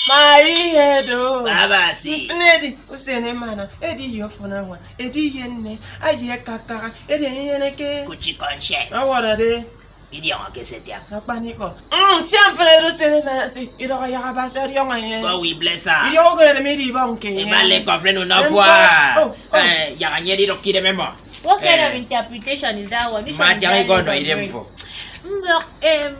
My head, oh, Baba, see. Neddy, who's in a manner, Eddie, your phone, one, Eddie, Yenne, I hear Kaka, Eddie, Yeneke, Gucci conscience. I want a day. Idiot, que c'est bien. A panico. Sempre lo cinema, see, you know, I have a sad young man. God, we bless her. You're going to meet him, okay. Et mal les coffres nous n'en Oh, bois. oh. Y'a rien dit qui de même. What kind of interpretation is that one? Which one is that Go no one? idem for.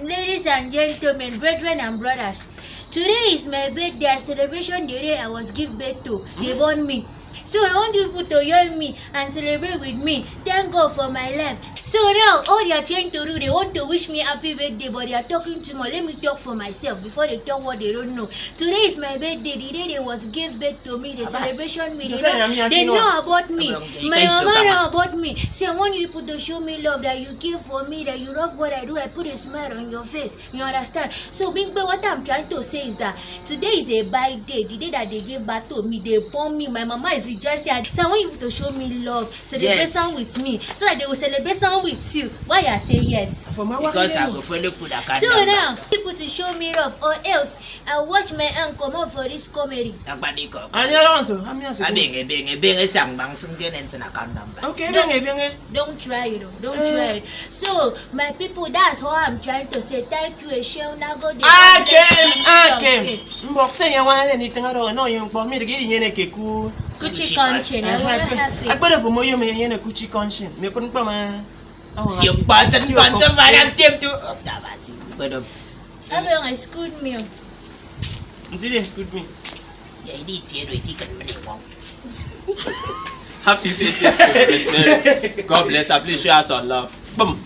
Ladies and gentlemen, brethren and brothers, today is my birthday celebration. The day I was given birth to, they born me. So I want you people to join me and celebrate with me. Thank God for my life. So now, all they are trying to do, they want to wish me happy birthday, but they are talking too much. Let me talk for myself before they talk what they don't know. Today is my birthday. The day they was give birth to me, the celebration me. They know about me. My mama know about me. So I want you people to show me love, that you care for me, that you love what I do. I put a smile on your face. You understand? So, Big Boy, what I'm trying to say is that today is a birthday. The day that they gave birth to me, they born me. My mama is rejoicing. So I want you to show me love, celebration with me, so that they will celebrate with you. Why I say yes? Because I go follow put a card. So now, people to show me love, or else I watch my aunt come out for this comedy. I'm Don't try it, don't try it. So my people, that's how I'm trying to say thank you. I came. Say you want anything at all? No, you want me to get in a keku. Kuchi conscience. I want to have it. I better for more you may in a kuchi conscience. Me couldn't come on. Si yung bansan parang team to. I'm on a school meal. Serious, good me. Yeah, ini ciri ikan menewang. Happy birthday, God bless her. Please show us some love. Boom.